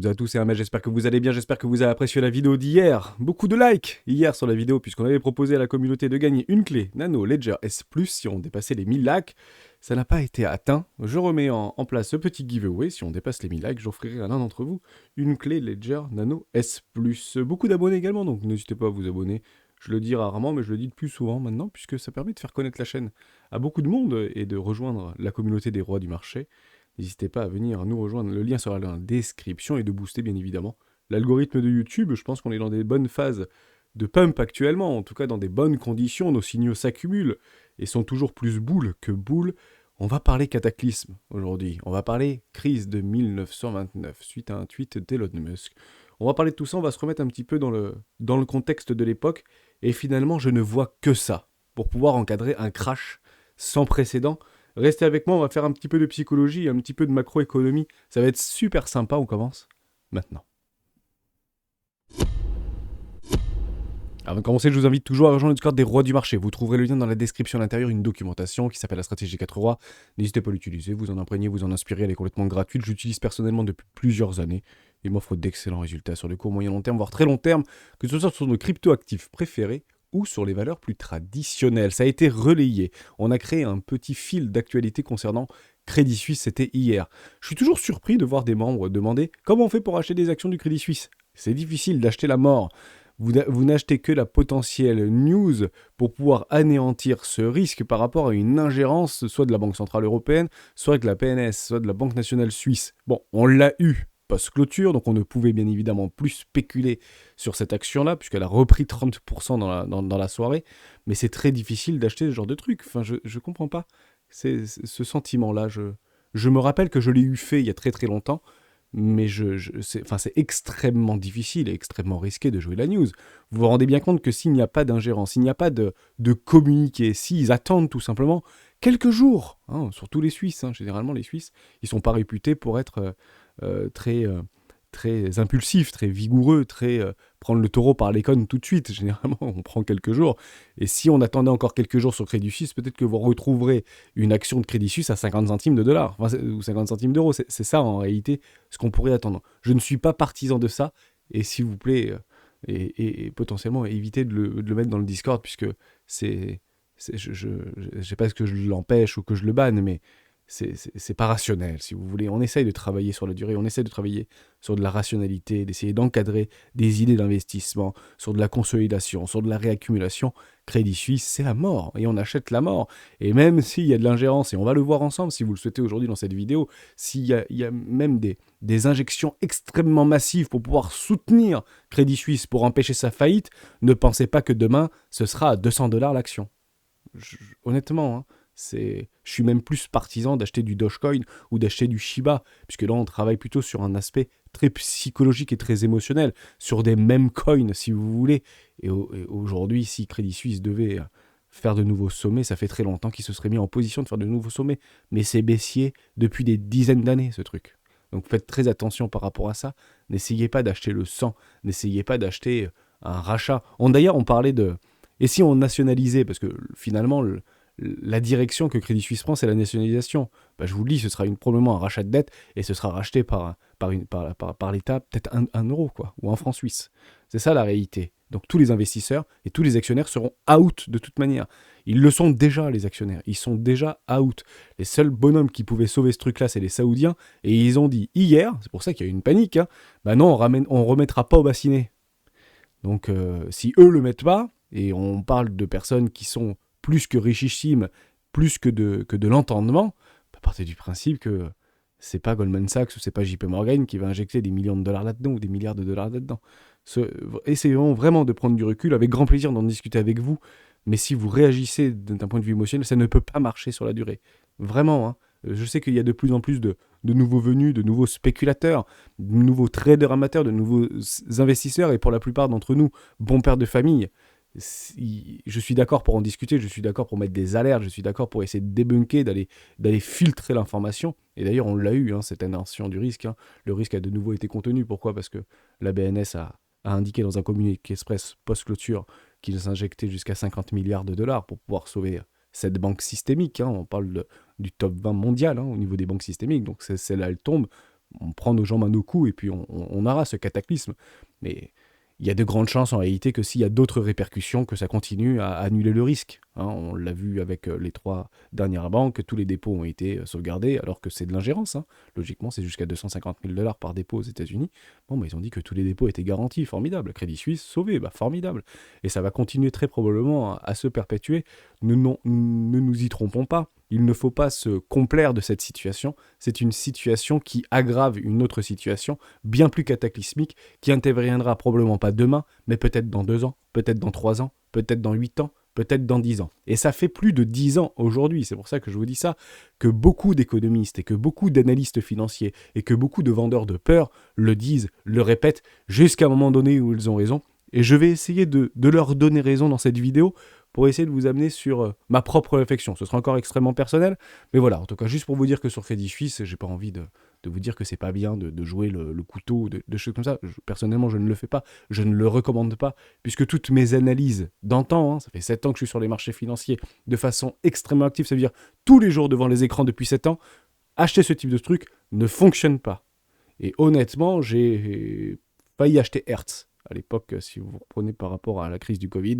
toutes et à tous, et Ahmed, j'espère que vous allez bien, j'espère que vous avez apprécié la vidéo d'hier. Beaucoup de likes hier sur la vidéo, puisqu'on avait proposé à la communauté de gagner une clé Nano Ledger S+, si on dépassait les 1000 likes. Ça n'a pas été atteint. Je remets en place ce petit giveaway. Si on dépasse les 1000 likes, j'offrirai à l'un d'entre vous une clé Ledger Nano S+. Beaucoup d'abonnés également, donc n'hésitez pas à vous abonner. Je le dis rarement, mais je le dis de plus souvent maintenant, puisque ça permet de faire connaître la chaîne à beaucoup de monde et de rejoindre la communauté des rois du marché. N'hésitez pas à venir nous rejoindre, le lien sera dans la description, et de booster bien évidemment l'algorithme de YouTube. Je pense qu'on est dans des bonnes phases de pump actuellement, en tout cas dans des bonnes conditions, nos signaux s'accumulent et sont toujours plus boules que boules. On va parler cataclysme aujourd'hui, on va parler crise de 1929 suite à un tweet d'Elon Musk. On va parler de tout ça, on va se remettre un petit peu dans le contexte de l'époque, et finalement je ne vois que ça pour pouvoir encadrer un crash sans précédent. Restez avec moi, on va faire un petit peu de psychologie, un petit peu de macroéconomie. Ça va être super sympa, on commence maintenant. Avant de commencer, je vous invite toujours à rejoindre le Discord des rois du marché. Vous trouverez le lien dans la description à l'intérieur, une documentation qui s'appelle la stratégie 4 rois. N'hésitez pas à l'utiliser, vous en imprégnez, vous en inspirez, elle est complètement gratuite. J'utilise personnellement depuis plusieurs années et m'offre d'excellents résultats sur le court, moyen, long terme, voire très long terme, que ce soit sur nos crypto-actifs préférés ou sur les valeurs plus traditionnelles. Ça a été relayé. On a créé un petit fil d'actualité concernant Crédit Suisse, c'était hier. Je suis toujours surpris de voir des membres demander comment on fait pour acheter des actions du Crédit Suisse. C'est difficile d'acheter la mort. Vous n'achetez que la potentielle news pour pouvoir anéantir ce risque par rapport à une ingérence soit de la Banque Centrale Européenne, soit de la PNS, soit de la Banque Nationale Suisse. Bon, on l'a eu post-clôture, donc on ne pouvait bien évidemment plus spéculer sur cette action-là, puisqu'elle a repris 30% dans la soirée, mais c'est très difficile d'acheter ce genre de truc. Enfin, je comprends pas ce sentiment-là. Je me rappelle que je l'ai eu fait il y a très très longtemps, mais c'est extrêmement difficile et extrêmement risqué de jouer la news. Vous vous rendez bien compte que s'il n'y a pas d'ingérence, s'il n'y a pas de communiqué, s'ils attendent tout simplement quelques jours, hein, surtout les Suisses, hein, généralement les Suisses, ils ne sont pas réputés pour être très impulsifs, très vigoureux, prendre le taureau par les cornes tout de suite. Généralement, on prend quelques jours. Et si on attendait encore quelques jours sur Crédit Suisse, peut-être que vous retrouverez une action de Crédit Suisse à 50 centimes de dollars, ou 50 centimes d'euros. C'est ça, en réalité, ce qu'on pourrait attendre. Je ne suis pas partisan de ça. Et s'il vous plaît, et potentiellement, évitez de le mettre dans le Discord, puisque je ne sais pas ce que je l'empêche ou que je le banne, mais c'est pas rationnel, si vous voulez. On essaye de travailler sur la durée, on essaye de travailler sur de la rationalité, d'essayer d'encadrer des idées d'investissement, sur de la consolidation, sur de la réaccumulation. Crédit Suisse, c'est la mort, et on achète la mort. Et même s'il y a de l'ingérence, et on va le voir ensemble si vous le souhaitez aujourd'hui dans cette vidéo, s'il y a même des injections extrêmement massives pour pouvoir soutenir Crédit Suisse, pour empêcher sa faillite, ne pensez pas que demain, ce sera à 200 dollars l'action. Honnêtement, hein. Je suis même plus partisan d'acheter du Dogecoin ou d'acheter du Shiba, puisque là on travaille plutôt sur un aspect très psychologique et très émotionnel, sur des mêmes coins si vous voulez. Et aujourd'hui, si Crédit Suisse devait faire de nouveaux sommets, ça fait très longtemps qu'il se serait mis en position de faire de nouveaux sommets, mais c'est baissier depuis des dizaines d'années ce truc. Donc faites très attention par rapport à ça, n'essayez pas d'acheter le sang, n'essayez pas d'acheter un rachat. D'ailleurs on parlait de... Et si on nationalisait, parce que finalement... La direction que Crédit Suisse prend, c'est la nationalisation. Je vous le dis, ce sera probablement un rachat de dette et ce sera racheté par l'État, peut-être 1 euro, quoi, ou 1 franc suisse. C'est ça la réalité. Donc tous les investisseurs et tous les actionnaires seront out de toute manière. Ils le sont déjà, les actionnaires. Ils sont déjà out. Les seuls bonhommes qui pouvaient sauver ce truc-là, c'est les Saoudiens. Et ils ont dit hier, c'est pour ça qu'il y a eu une panique, hein, non, on remettra pas au bassinet. Donc si eux le mettent pas, et on parle de personnes qui sont plus que richissimes, plus que de l'entendement, partez du principe que c'est pas Goldman Sachs ou c'est pas JP Morgan qui va injecter des millions de dollars là-dedans ou des milliards de dollars là-dedans. Essayons vraiment de prendre du recul, avec grand plaisir d'en discuter avec vous, mais si vous réagissez d'un point de vue émotionnel, ça ne peut pas marcher sur la durée. Vraiment, hein. Je sais qu'il y a de plus en plus de nouveaux venus, de nouveaux spéculateurs, de nouveaux traders amateurs, de nouveaux investisseurs, et pour la plupart d'entre nous, bons pères de famille. Je suis d'accord pour en discuter, je suis d'accord pour mettre des alertes, je suis d'accord pour essayer de débunker, d'aller filtrer l'information. Et d'ailleurs, on l'a eu, hein, cette inversion du risque. Hein. Le risque a de nouveau été contenu. Pourquoi ? Parce que la BNS a indiqué dans un communiqué express post-clôture qu'ils injectaient jusqu'à 50 milliards de dollars pour pouvoir sauver cette banque systémique. Hein. On parle du top 20 mondial, hein, au niveau des banques systémiques. Donc celle-là, elle tombe. on prend nos jambes à nos coups et puis on aura ce cataclysme. Mais il y a de grandes chances en réalité que s'il y a d'autres répercussions, que ça continue à annuler le risque. Hein, on l'a vu avec les 3 dernières banques, tous les dépôts ont été sauvegardés, alors que c'est de l'ingérence. Hein. Logiquement, c'est jusqu'à 250 000 $ par dépôt aux États-Unis. Bon, ils ont dit que tous les dépôts étaient garantis, formidable. Crédit Suisse, sauvé, formidable. Et ça va continuer très probablement à se perpétuer. Ne nous y trompons pas. Il ne faut pas se complaire de cette situation. C'est une situation qui aggrave une autre situation bien plus cataclysmique qui interviendra probablement pas demain, mais peut-être dans 2 ans, peut-être dans 3 ans, peut-être dans 8 ans, peut-être dans 10 ans. Et ça fait plus de 10 ans aujourd'hui, c'est pour ça que je vous dis ça, que beaucoup d'économistes et que beaucoup d'analystes financiers et que beaucoup de vendeurs de peur le disent, le répètent, jusqu'à un moment donné où ils ont raison. Et je vais essayer de leur donner raison dans cette vidéo pour essayer de vous amener sur ma propre réflexion. Ce sera encore extrêmement personnel, mais voilà, en tout cas, juste pour vous dire que sur Crédit Suisse, j'ai pas envie de vous dire que c'est pas bien de jouer le couteau, de choses comme ça. Personnellement, je ne le fais pas, je ne le recommande pas, puisque toutes mes analyses d'antan, hein, ça fait 7 ans que je suis sur les marchés financiers de façon extrêmement active, ça veut dire tous les jours devant les écrans depuis 7 ans, acheter ce type de truc ne fonctionne pas. Et honnêtement, j'ai failli acheter Hertz. À l'époque, si vous reprenez par rapport à la crise du Covid,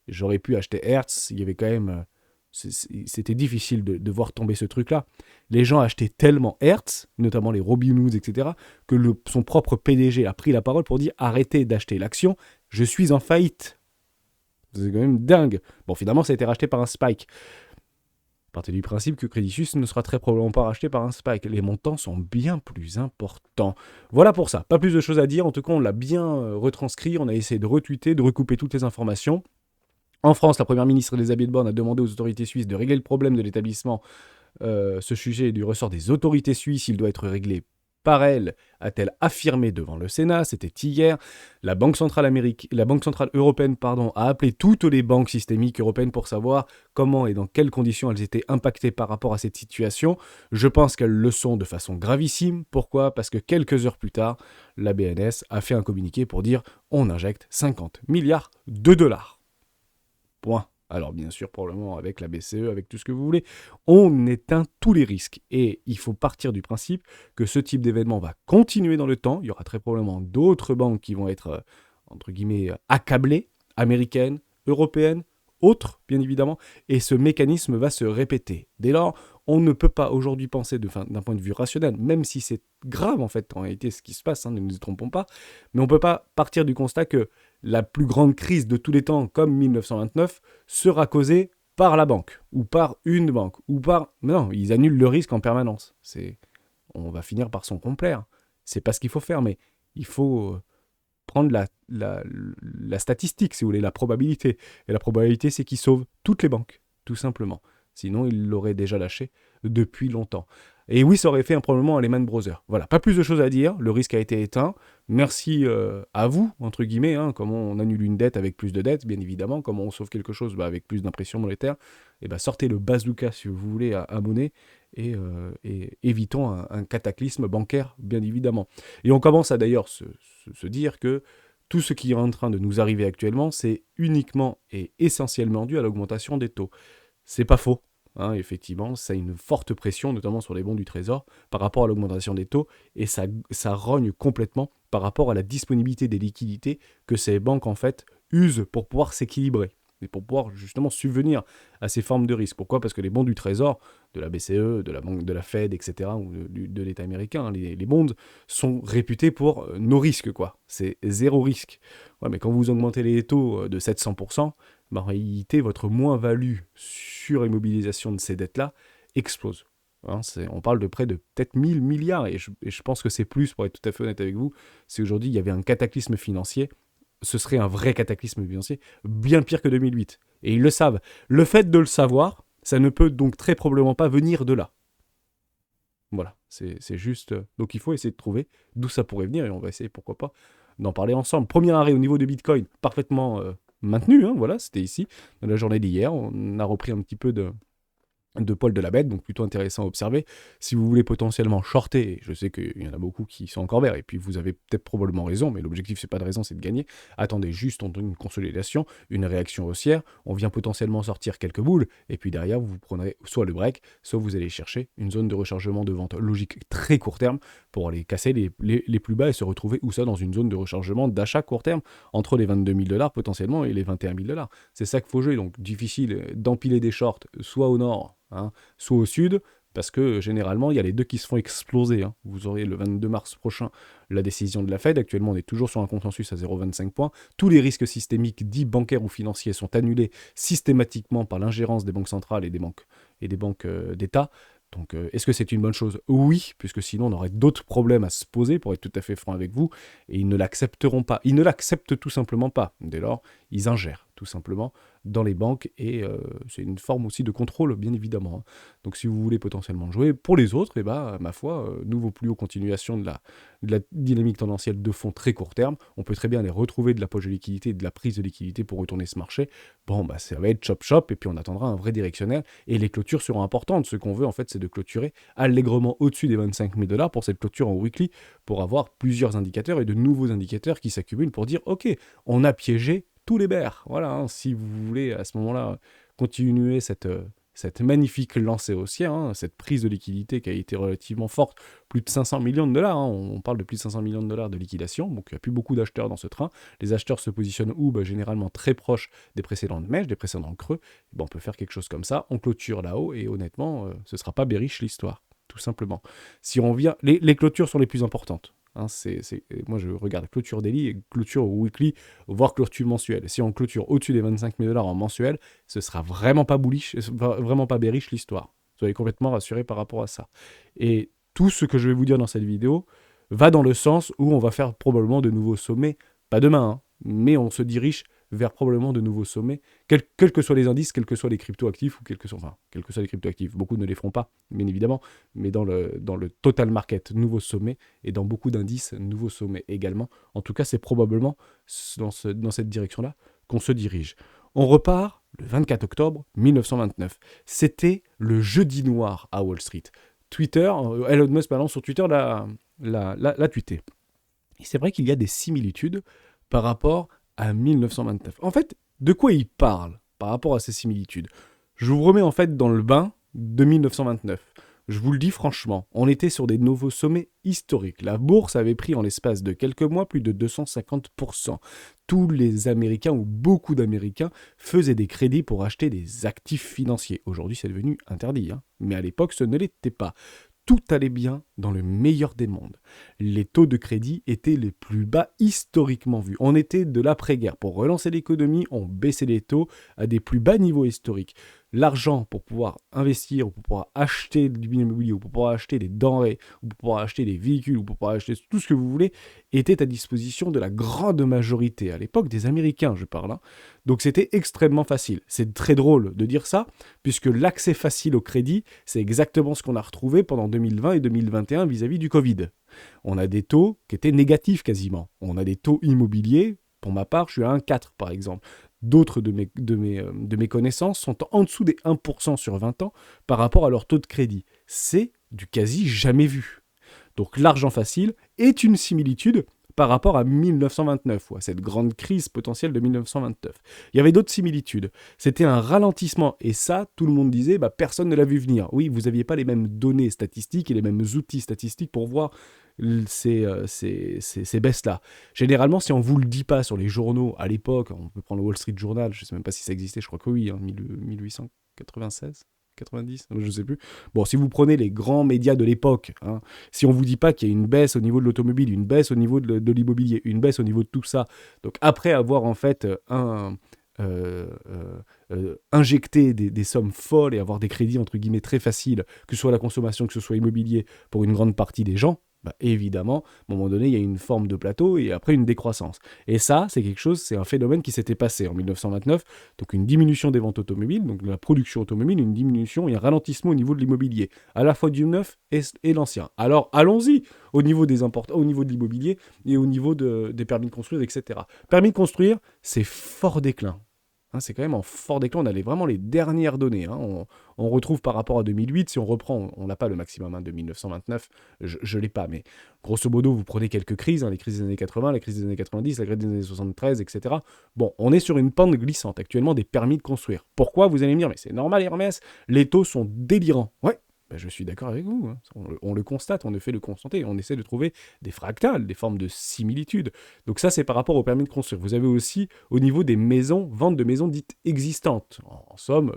j'aurais pu acheter Hertz, il y avait quand même... C'était difficile de voir tomber ce truc-là. Les gens achetaient tellement Hertz, notamment les Robinhood, etc., que son propre PDG a pris la parole pour dire « Arrêtez d'acheter l'action, je suis en faillite ». C'est quand même dingue. Bon, finalement, ça a été racheté par un Spike. Partez du principe que Crédit Suisse ne sera très probablement pas racheté par un Spike. Les montants sont bien plus importants. Voilà pour ça. Pas plus de choses à dire. En tout cas, on l'a bien retranscrit. On a essayé de retweeter, de recouper toutes les informations. En France, la première ministre Elisabeth Borne a demandé aux autorités suisses de régler le problème de l'établissement. Ce sujet est du ressort des autorités suisses. Il doit être réglé par elle, a-t-elle affirmé devant le Sénat. C'était hier. La Banque centrale européenne a appelé toutes les banques systémiques européennes pour savoir comment et dans quelles conditions elles étaient impactées par rapport à cette situation. Je pense qu'elles le sont de façon gravissime. Pourquoi ? Parce que quelques heures plus tard, la BNS a fait un communiqué pour dire « on injecte 50 milliards de dollars ». Point. Alors bien sûr, probablement avec la BCE, avec tout ce que vous voulez, on éteint tous les risques. Et il faut partir du principe que ce type d'événement va continuer dans le temps. Il y aura très probablement d'autres banques qui vont être, entre guillemets, accablées, américaines, européennes, autres, bien évidemment, et ce mécanisme va se répéter. Dès lors, on ne peut pas aujourd'hui penser d'un point de vue rationnel, même si c'est grave en fait, en réalité, ce qui se passe, hein, ne nous y trompons pas, mais on ne peut pas partir du constat que la plus grande crise de tous les temps, comme 1929, sera causée par la banque, ou par une banque, ou par... Non, ils annulent le risque en permanence. On va finir par s'en complaire. C'est pas ce qu'il faut faire, mais il faut prendre la statistique, si vous voulez, la probabilité. Et la probabilité, c'est qu'ils sauvent toutes les banques, tout simplement. Sinon, ils l'auraient déjà lâché depuis longtemps. Et oui, ça aurait fait probablement à Lehman Brothers. Voilà, pas plus de choses à dire, le risque a été éteint. Merci à vous, entre guillemets, hein, comment on annule une dette avec plus de dettes, bien évidemment, comment on sauve quelque chose avec plus d'impression monétaire. Et sortez le bazooka, si vous voulez, à monnaie, et évitons un cataclysme bancaire, bien évidemment. Et on commence à d'ailleurs se dire que tout ce qui est en train de nous arriver actuellement, c'est uniquement et essentiellement dû à l'augmentation des taux. C'est pas faux. Hein, effectivement, ça a une forte pression, notamment sur les bons du Trésor, par rapport à l'augmentation des taux, et ça rogne complètement par rapport à la disponibilité des liquidités que ces banques, en fait, usent pour pouvoir s'équilibrer, et pour pouvoir, justement, subvenir à ces formes de risque. Pourquoi ? Parce que les bons du Trésor, de la BCE, de la banque, de la Fed, etc., ou de l'État américain, hein, les bonds, sont réputés pour nos risques, quoi. C'est zéro risque. Ouais, mais quand vous augmentez les taux de 700%, en réalité, votre moins-value sur immobilisation de ces dettes-là explose. Hein, on parle de près de peut-être 1000 milliards, et je pense que c'est plus, pour être tout à fait honnête avec vous, si aujourd'hui il y avait un cataclysme financier, ce serait un vrai cataclysme financier, bien pire que 2008. Et ils le savent. Le fait de le savoir, ça ne peut donc très probablement pas venir de là. Voilà, c'est juste... Donc il faut essayer de trouver d'où ça pourrait venir, et on va essayer, pourquoi pas, d'en parler ensemble. Premier arrêt au niveau de Bitcoin, parfaitement... maintenu, hein, voilà, c'était ici, dans la journée d'hier, on a repris un petit peu de poil de la bête, donc plutôt intéressant à observer. Si vous voulez potentiellement shorter, et je sais qu'il y en a beaucoup qui sont encore verts, et puis vous avez peut-être probablement raison, mais l'objectif c'est pas de raison, c'est de gagner. Attendez juste, on donne une consolidation, une réaction haussière, on vient potentiellement sortir quelques boules, et puis derrière vous prendrez soit le break, soit vous allez chercher une zone de rechargement de vente logique très court terme pour aller casser les plus bas et se retrouver où ça dans une zone de rechargement d'achat court terme entre les 22 000 $ potentiellement et les 21 000 $. C'est ça qu'il faut jouer, donc difficile d'empiler des shorts soit au nord, soit au sud, parce que généralement, il y a les deux qui se font exploser. Vous aurez le 22 mars prochain la décision de la Fed. Actuellement, on est toujours sur un consensus à 0,25 points. Tous les risques systémiques, dits bancaires ou financiers, sont annulés systématiquement par l'ingérence des banques centrales et des banques d'État. Donc, est-ce que c'est une bonne chose? Oui, puisque sinon on aurait d'autres problèmes à se poser, pour être tout à fait franc avec vous, et ils ne l'accepteront pas. Ils ne l'acceptent tout simplement pas. Dès lors, ils ingèrent tout simplement dans les banques, et c'est une forme aussi de contrôle, bien évidemment. Donc si vous voulez potentiellement jouer, pour les autres, ma foi, nouveau plus haut, continuation de la dynamique tendancielle de fond très court terme, on peut très bien aller retrouver de la poche de liquidité, de la prise de liquidité pour retourner ce marché. Bon, ça va être chop-chop, et puis on attendra un vrai directionnel, et les clôtures seront importantes. Ce qu'on veut, en fait, c'est de clôturer allègrement au-dessus des 25 000 $ pour cette clôture en weekly, pour avoir plusieurs indicateurs et de nouveaux indicateurs qui s'accumulent pour dire, ok, on a piégé tous les bears. Voilà, si vous voulez à ce moment-là continuer cette magnifique lancée haussière, cette prise de liquidité qui a été relativement forte, plus de 500 millions de $, on parle de plus de 500 millions de $ de liquidation, donc il n'y a plus beaucoup d'acheteurs dans ce train. Les acheteurs se positionnent où? Généralement très proches des précédentes mèches, des précédents creux. On peut faire quelque chose comme ça, on clôture là-haut, et honnêtement, ce ne sera pas bearish l'histoire, tout simplement. Si on vient, les clôtures sont les plus importantes. Moi, je regarde clôture daily et clôture weekly, voire clôture mensuelle. Si on clôture au-dessus des 25 000 $ en mensuel, ce sera vraiment pas bullish, vraiment pas bearish l'histoire. Soyez complètement rassurés par rapport à ça. Et tout ce que je vais vous dire dans cette vidéo va dans le sens où on va faire probablement de nouveaux sommets, pas demain, mais on se dirige vers probablement de nouveaux sommets, quels que soient les indices, quels que soient les crypto-actifs, ou quels que soient les crypto-actifs. Beaucoup ne les feront pas, bien évidemment, mais dans le total market, nouveaux sommets, et dans beaucoup d'indices, nouveaux sommets également. En tout cas, c'est probablement dans cette direction-là qu'on se dirige. On repart le 24 octobre 1929. C'était le jeudi noir à Wall Street. Twitter, Elon Musk, pardon, sur Twitter, l'a tweeté. Et c'est vrai qu'il y a des similitudes par rapport à 1929. En fait, de quoi il parle par rapport à ces similitudes? Je vous remets en fait dans le bain de 1929. Je vous le dis franchement, on était sur des nouveaux sommets historiques. La bourse avait pris en l'espace de quelques mois plus de 250%. Tous les Américains, ou beaucoup d'Américains, faisaient des crédits pour acheter des actifs financiers. Aujourd'hui, c'est devenu interdit, mais à l'époque, ce ne l'était pas. Tout allait bien dans le meilleur des mondes. Les taux de crédit étaient les plus bas historiquement vus. On était de l'après-guerre. Pour relancer l'économie, on baissait les taux à des plus bas niveaux historiques. L'argent pour pouvoir investir, ou pour pouvoir acheter du bien immobilier, ou pour pouvoir acheter des denrées, ou pour pouvoir acheter des véhicules, ou pour pouvoir acheter tout ce que vous voulez, était à disposition de la grande majorité, à l'époque des Américains, je parle. Donc c'était extrêmement facile. C'est très drôle de dire ça, puisque l'accès facile au crédit, c'est exactement ce qu'on a retrouvé pendant 2020 et 2021 vis-à-vis du Covid. On a des taux qui étaient négatifs quasiment. On a des taux immobiliers, pour ma part, je suis à 1,4 par exemple. D'autres de mes connaissances sont en dessous des 1% sur 20 ans par rapport à leur taux de crédit. C'est du quasi jamais vu. Donc l'argent facile est une similitude par rapport à 1929, ou à cette grande crise potentielle de 1929. Il y avait d'autres similitudes. C'était un ralentissement, et ça, tout le monde disait, personne ne l'a vu venir. Oui, vous n'aviez pas les mêmes données statistiques et les mêmes outils statistiques pour voir ces baisses-là. Généralement, si on ne vous le dit pas sur les journaux, à l'époque, on peut prendre le Wall Street Journal, je ne sais même pas si ça existait, je crois que oui, 1896 90, je ne sais plus. Bon, si vous prenez les grands médias de l'époque, si on ne vous dit pas qu'il y a une baisse au niveau de l'automobile, une baisse au niveau de l'immobilier, une baisse au niveau de tout ça, donc après avoir en fait injecter des sommes folles et avoir des crédits entre guillemets très faciles, que ce soit la consommation, que ce soit immobilier, pour une grande partie des gens, évidemment, à un moment donné, il y a une forme de plateau et après une décroissance. Et ça, c'est un phénomène qui s'était passé en 1929, donc une diminution des ventes automobiles, donc de la production automobile, une diminution et un ralentissement au niveau de l'immobilier, à la fois du neuf et l'ancien. Alors, allons-y au niveau au niveau de l'immobilier et au niveau des permis de construire, etc. Permis de construire, c'est fort déclin. Hein, c'est quand même en fort déclin. On a vraiment les dernières données. Hein. On retrouve par rapport à 2008, si on reprend, on n'a pas le maximum de 1929, je ne l'ai pas, mais grosso modo, vous prenez quelques crises, hein, les crises des années 80, la crise des années 90, la crise des années 73, etc. Bon, on est sur une pente glissante actuellement des permis de construire. Pourquoi? Vous allez me dire, mais c'est normal Hermès, les taux sont délirants. Ouais. Ben, je suis d'accord avec vous, hein. On le constate, on ne fait le constater, on essaie de trouver des fractales, des formes de similitudes. Donc ça, c'est par rapport au permis de construire. Vous avez aussi, au niveau des maisons, vente de maisons dites existantes, en somme,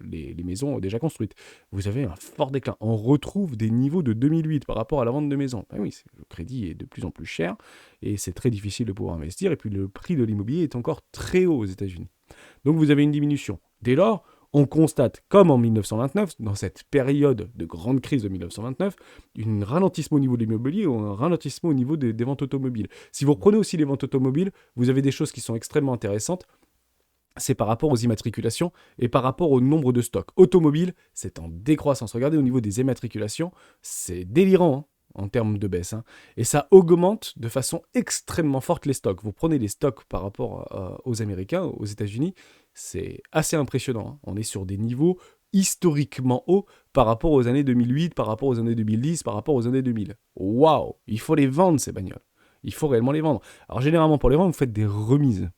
les maisons déjà construites. Vous avez un fort déclin. On retrouve des niveaux de 2008 par rapport à la vente de maisons. Ben oui, le crédit est de plus en plus cher, et c'est très difficile de pouvoir investir, et puis le prix de l'immobilier est encore très haut aux États-Unis. Donc vous avez une diminution. Dès lors, on constate, comme en 1929, dans cette période de grande crise de 1929, un ralentissement au niveau de l'immobilier ou un ralentissement au niveau des ventes automobiles. Si vous reprenez aussi les ventes automobiles, vous avez des choses qui sont extrêmement intéressantes. C'est par rapport aux immatriculations et par rapport au nombre de stocks. Automobiles, c'est en décroissance. Regardez au niveau des immatriculations, c'est délirant, hein, en termes de baisse. Hein. Et ça augmente de façon extrêmement forte les stocks. Vous prenez les stocks par rapport aux Américains, aux États-Unis, c'est assez impressionnant. Hein. On est sur des niveaux historiquement hauts par rapport aux années 2008, par rapport aux années 2010, par rapport aux années 2000. Waouh! Il faut les vendre, ces bagnoles. Il faut réellement les vendre. Alors généralement, pour les vendre, vous faites des remises.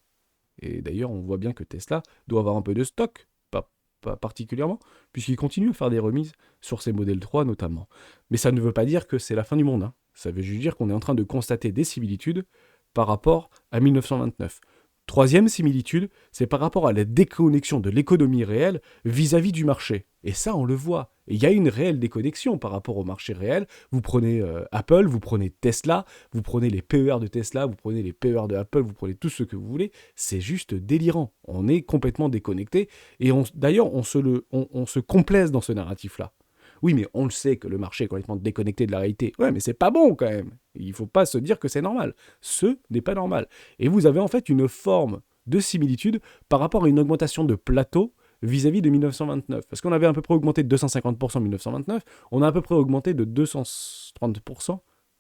Et d'ailleurs, on voit bien que Tesla doit avoir un peu de stock, pas particulièrement, puisqu'il continue à faire des remises sur ses modèles 3 notamment. Mais ça ne veut pas dire que c'est la fin du monde. Hein. Ça veut juste dire qu'on est en train de constater des similitudes par rapport à 1929. Troisième similitude, c'est par rapport à la déconnexion de l'économie réelle vis-à-vis du marché. Et ça, on le voit. Et il y a une réelle déconnexion par rapport au marché réel. Vous prenez Apple, vous prenez Tesla, vous prenez les PER de Tesla, vous prenez les PER de Apple, vous prenez tout ce que vous voulez. C'est juste délirant. On est complètement déconnecté. Et d'ailleurs, on se complaise dans ce narratif-là. Oui, mais on le sait que le marché est complètement déconnecté de la réalité. Ouais, mais c'est pas bon quand même. Il ne faut pas se dire que c'est normal. Ce n'est pas normal. Et vous avez en fait une forme de similitude par rapport à une augmentation de plateau vis-à-vis de 1929. Parce qu'on avait à peu près augmenté de 250% en 1929, on a à peu près augmenté de 230%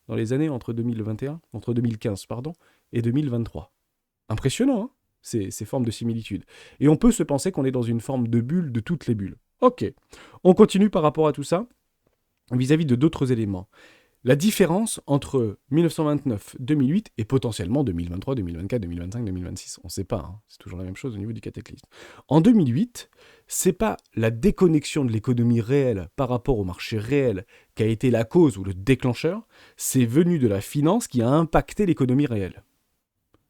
dans les années entre 2015 et 2023. Impressionnant, hein, ces formes de similitude. Et on peut se penser qu'on est dans une forme de bulle de toutes les bulles. Ok, on continue par rapport à tout ça, vis-à-vis de d'autres éléments. La différence entre 1929, 2008 et potentiellement 2023, 2024, 2025, 2026, on ne sait pas, hein, c'est toujours la même chose au niveau du cataclysme. En 2008, c'est pas la déconnexion de l'économie réelle par rapport au marché réel qui a été la cause ou le déclencheur, c'est venu de la finance qui a impacté l'économie réelle.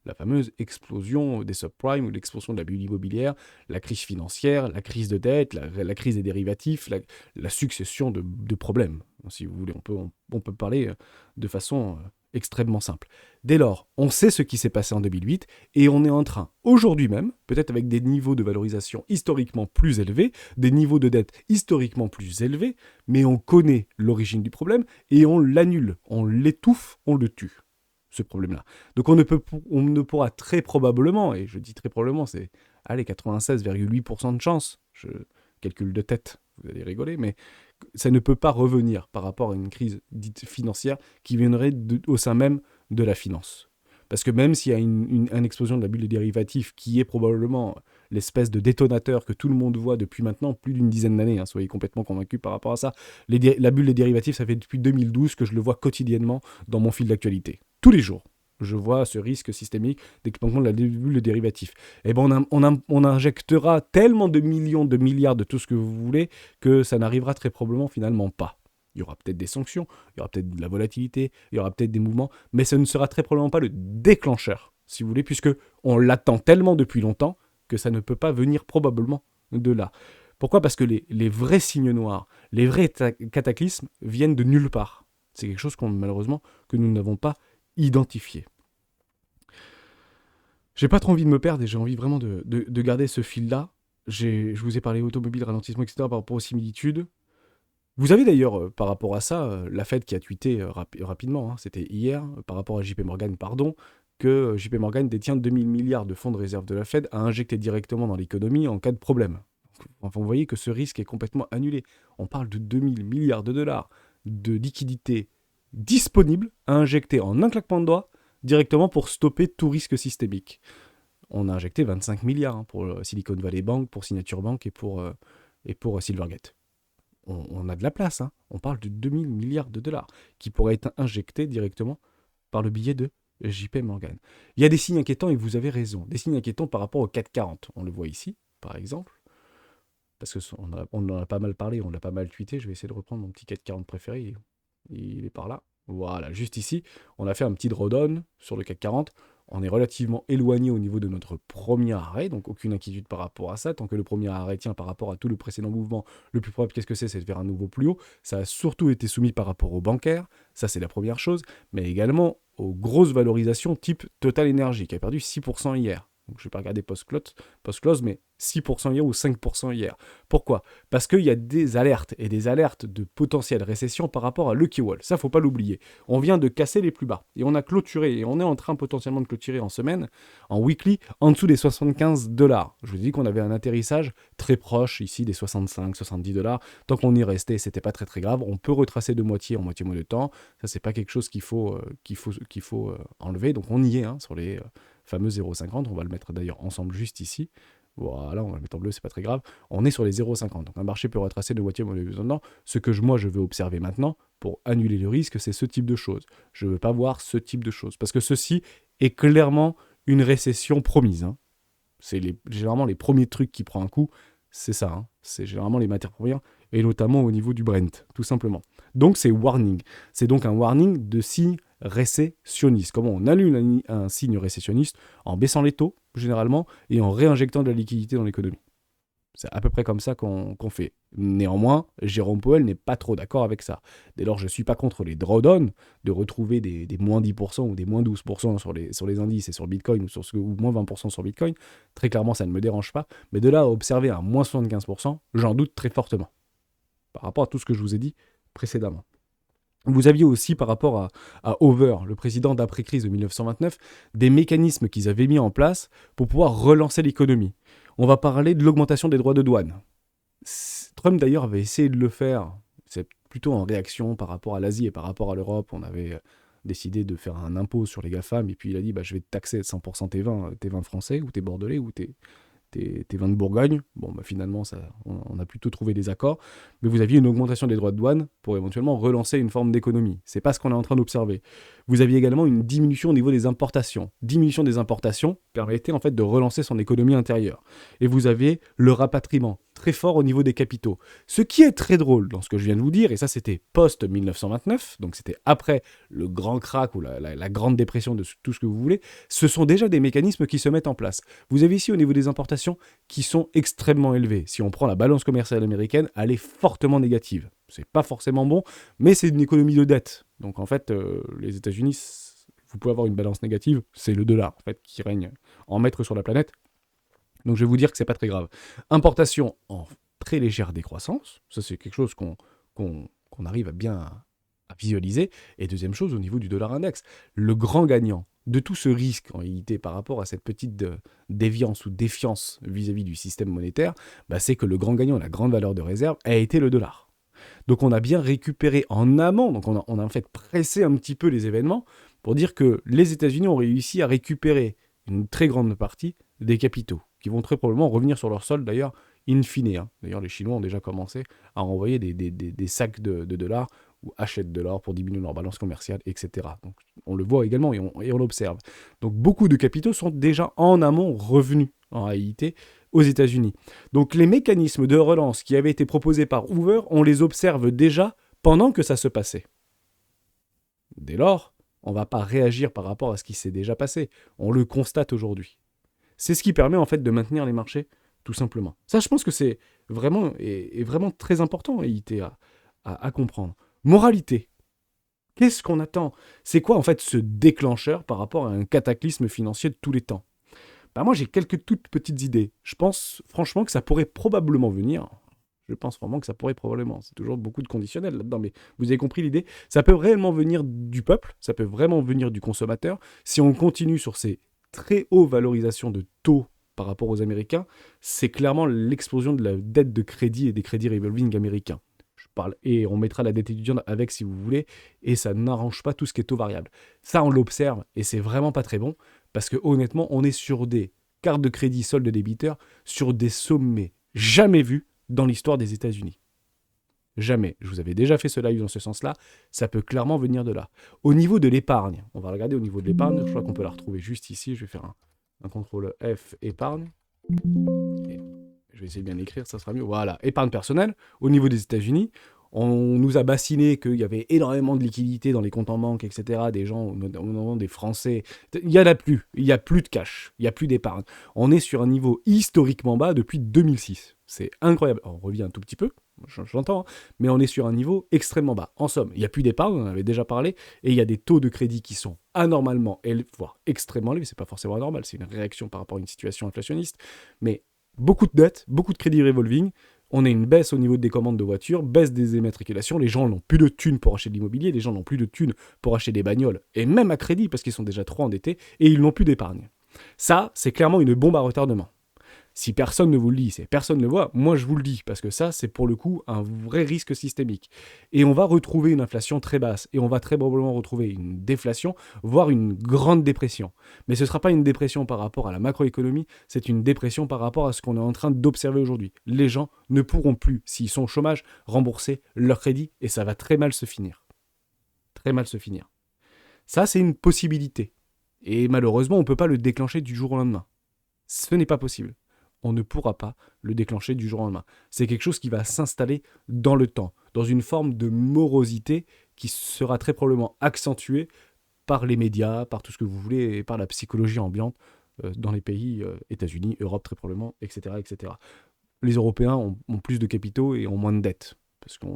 La fameuse explosion des subprimes ou l'explosion de la bulle immobilière, la crise financière, la crise de dette, la crise des dérivatifs, la succession de problèmes. Si vous voulez, on peut parler de façon extrêmement simple. Dès lors, on sait ce qui s'est passé en 2008 et on est en train, aujourd'hui même, peut-être avec des niveaux de valorisation historiquement plus élevés, des niveaux de dette historiquement plus élevés, mais on connaît l'origine du problème et on l'annule, on l'étouffe, on le tue. Ce problème-là. Donc on ne pourra très probablement, et je dis très probablement, c'est 96,8% de chance, je calcule de tête, vous allez rigoler, mais ça ne peut pas revenir par rapport à une crise dite financière qui viendrait au sein même de la finance. Parce que même s'il y a une explosion de la bulle des dérivatifs qui est probablement l'espèce de détonateur que tout le monde voit depuis maintenant plus d'une dizaine d'années, hein, soyez complètement convaincus par rapport à ça, la bulle des dérivatifs, ça fait depuis 2012 que je le vois quotidiennement dans mon fil d'actualité. Tous les jours, je vois ce risque systémique d'expansion de la bulle des dérivatifs. Et ben on injectera tellement de millions, de milliards, de tout ce que vous voulez, que ça n'arrivera très probablement finalement pas. Il y aura peut-être des sanctions, il y aura peut-être de la volatilité, il y aura peut-être des mouvements, mais ce ne sera très probablement pas le déclencheur, si vous voulez, puisque on l'attend tellement depuis longtemps que ça ne peut pas venir probablement de là. Pourquoi ? Parce que les vrais signes noirs, les vrais cataclysmes viennent de nulle part. C'est quelque chose malheureusement que nous n'avons pas identifié. J'ai pas trop envie de me perdre et j'ai envie vraiment de garder ce fil-là. Je vous ai parlé automobile, ralentissement, etc. par rapport aux similitudes. Vous avez d'ailleurs, par rapport à ça, la Fed qui a tweeté rapidement, hein, c'était hier, par rapport à JP Morgan, que JP Morgan détient 2000 milliards de fonds de réserve de la Fed à injecter directement dans l'économie en cas de problème. Enfin, vous voyez que ce risque est complètement annulé. On parle de 2000 milliards de dollars de liquidités disponibles à injecter en un claquement de doigts directement pour stopper tout risque systémique. on a injecté 25 milliards pour Silicon Valley Bank, pour Signature Bank et pour Silvergate. On a de la place, hein. On parle de 2000 milliards de dollars qui pourraient être injectés directement par le biais de JP Morgan. Il y a des signes inquiétants et vous avez raison. Des signes inquiétants par rapport au 440. On le voit ici, par exemple. Parce qu'on en a pas mal parlé, on l'a pas mal tweeté. Je vais essayer de reprendre mon petit 440 préféré. Il est par là. Voilà, juste ici. On a fait un petit drawdown sur le CAC 40. On est relativement éloigné au niveau de notre premier arrêt, donc aucune inquiétude par rapport à ça. Tant que le premier arrêt tient par rapport à tout le précédent mouvement, le plus probable, qu'est-ce que c'est de faire un nouveau plus haut. Ça a surtout été soumis par rapport aux bancaires, ça c'est la première chose, mais également aux grosses valorisations type Total Energy, qui a perdu 6% hier. Donc, je ne vais pas regarder post-close, mais 6% hier ou 5% hier. Pourquoi ? Parce qu'il y a des alertes, et des alertes de potentielle récession par rapport à Lucky Wall. Ça, il ne faut pas l'oublier. On vient de casser les plus bas, et on a clôturé, et on est en train potentiellement de clôturer en semaine, en weekly, en dessous des 75 $. Je vous ai dit qu'on avait un atterrissage très proche, ici, des 65, 70 $. Tant qu'on y restait, c'était pas très très grave. On peut retracer de moitié en moitié moins de temps. Ça, c'est pas quelque chose qu'il faut enlever. Donc, on y est, hein, sur les fameux 0,50, on va le mettre d'ailleurs ensemble juste ici. Voilà, on va le mettre en bleu, c'est pas très grave. On est sur les 0,50. Donc un marché peut retracer de moitié moins de temps. Ce que moi je veux observer maintenant, pour annuler le risque, c'est ce type de choses. Je ne veux pas voir ce type de choses. Parce que ceci est clairement une récession promise. Hein. C'est généralement les premiers trucs qui prennent un coup, c'est ça. Hein. C'est généralement les matières premières, et notamment au niveau du Brent, tout simplement. Donc c'est warning. C'est donc un warning de signe récessionniste. Comment on annule un signe récessionniste? En baissant les taux, généralement, et en réinjectant de la liquidité dans l'économie. C'est à peu près comme ça qu'on fait. Néanmoins, Jérôme Powell n'est pas trop d'accord avec ça. Dès lors, je ne suis pas contre les drawdowns, de retrouver des moins 10% ou des moins 12% sur les indices et sur Bitcoin, ou moins 20% sur Bitcoin. Très clairement, ça ne me dérange pas. Mais de là à observer un moins 75%, j'en doute très fortement. Par rapport à tout ce que je vous ai dit précédemment. Vous aviez aussi, par rapport à Over, le président d'après-crise de 1929, des mécanismes qu'ils avaient mis en place pour pouvoir relancer l'économie. On va parler de l'augmentation des droits de douane. Trump, d'ailleurs, avait essayé de le faire. C'est plutôt en réaction par rapport à l'Asie et par rapport à l'Europe. On avait décidé de faire un impôt sur les GAFAM, et puis il a dit je vais te taxer de 100% tes vins français, ou tes bordelais, ou tes vins de Bourgogne. Bon, finalement, on a plutôt trouvé des accords. Mais vous aviez une augmentation des droits de douane pour éventuellement relancer une forme d'économie. C'est pas ce qu'on est en train d'observer. Vous aviez également une diminution au niveau des importations. Diminution des importations permettait en fait de relancer son économie intérieure. Et vous avez le rapatriement très fort au niveau des capitaux. Ce qui est très drôle dans ce que je viens de vous dire, et ça c'était post-1929, donc c'était après le grand crack ou la grande dépression de tout ce que vous voulez, ce sont déjà des mécanismes qui se mettent en place. Vous avez ici au niveau des importations qui sont extrêmement élevées. Si on prend la balance commerciale américaine, elle est fortement négative. C'est pas forcément bon, mais c'est une économie de dette. Donc en fait, les États-Unis, vous pouvez avoir une balance négative, c'est le dollar en fait qui règne en maître sur la planète. Donc je vais vous dire que c'est pas très grave. Importation en très légère décroissance, ça c'est quelque chose qu'on arrive à bien à visualiser. Et deuxième chose, au niveau du dollar index, le grand gagnant de tout ce risque en réalité par rapport à cette petite déviance ou défiance vis-à-vis du système monétaire, c'est que le grand gagnant, la grande valeur de réserve, a été le dollar. Donc on a bien récupéré en amont, donc on a en fait pressé un petit peu les événements pour dire que les États-Unis ont réussi à récupérer une très grande partie des capitaux, qui vont très probablement revenir sur leur sol d'ailleurs in fine. Hein. D'ailleurs les Chinois ont déjà commencé à envoyer des sacs de dollars ou achètent de l'or pour diminuer leur balance commerciale, etc. Donc on le voit également et on l'observe. Donc beaucoup de capitaux sont déjà en amont revenus en réalité aux États-Unis. Donc les mécanismes de relance qui avaient été proposés par Hoover, on les observe déjà pendant que ça se passait. Dès lors, on ne va pas réagir par rapport à ce qui s'est déjà passé. On le constate aujourd'hui. C'est ce qui permet en fait de maintenir les marchés, tout simplement. Ça, je pense que c'est vraiment, est vraiment très important à comprendre. Moralité. Qu'est-ce qu'on attend? C'est quoi en fait ce déclencheur par rapport à un cataclysme financier de tous les temps? Moi, j'ai quelques toutes petites idées. Je pense franchement que ça pourrait probablement venir. C'est toujours beaucoup de conditionnels là-dedans, mais vous avez compris l'idée. Ça peut réellement venir du peuple, ça peut vraiment venir du consommateur. Si on continue sur ces très hautes valorisations de taux par rapport aux Américains, c'est clairement l'explosion de la dette de crédit et des crédits revolving américains. Et on mettra la dette étudiante avec si vous voulez, et ça n'arrange pas tout ce qui est taux variable. Ça, on l'observe, et c'est vraiment pas très bon, parce que honnêtement, on est sur des carte de crédit solde débiteur sur des sommets jamais vus dans l'histoire des États-Unis. Jamais. Je vous avais déjà fait ce live dans ce sens-là. Ça peut clairement venir de là. Au niveau de l'épargne, on va regarder au niveau de l'épargne. Je crois qu'on peut la retrouver juste ici. Je vais faire un CTRL F épargne. Et je vais essayer de bien écrire, ça sera mieux. Voilà, épargne personnelle. Au niveau des États-Unis, on nous a bassiné qu'il y avait énormément de liquidités dans les comptes en banque, etc. Des gens, notamment des Français. Il n'y en a plus. Il n'y a plus de cash. Il n'y a plus d'épargne. On est sur un niveau historiquement bas depuis 2006. C'est incroyable. On revient un tout petit peu. J'entends, hein, mais on est sur un niveau extrêmement bas. En somme, il n'y a plus d'épargne, on en avait déjà parlé, et il y a des taux de crédit qui sont anormalement élevés, voire extrêmement élevés. C'est pas forcément anormal, c'est une réaction par rapport à une situation inflationniste, mais beaucoup de dettes, beaucoup de crédits revolving. On a une baisse au niveau des commandes de voitures, baisse des immatriculations, les gens n'ont plus de thunes pour acheter de l'immobilier, les gens n'ont plus de thunes pour acheter des bagnoles, et même à crédit, parce qu'ils sont déjà trop endettés, et ils n'ont plus d'épargne. Ça, c'est clairement une bombe à retardement. Si personne ne vous le dit, si personne ne le voit, moi je vous le dis, parce que ça, c'est pour le coup un vrai risque systémique. Et on va retrouver une inflation très basse, et on va très probablement retrouver une déflation, voire une grande dépression. Mais ce ne sera pas une dépression par rapport à la macroéconomie, c'est une dépression par rapport à ce qu'on est en train d'observer aujourd'hui. Les gens ne pourront plus, s'ils sont au chômage, rembourser leur crédit, et ça va très mal se finir. Très mal se finir. Ça, c'est une possibilité. Et malheureusement, on ne peut pas le déclencher du jour au lendemain. Ce n'est pas possible. On ne pourra pas le déclencher du jour au lendemain. C'est quelque chose qui va s'installer dans le temps, dans une forme de morosité qui sera très probablement accentuée par les médias, par tout ce que vous voulez, et par la psychologie ambiante dans les pays États-Unis, Europe très probablement, etc. etc. Les Européens ont plus de capitaux et ont moins de dettes, parce que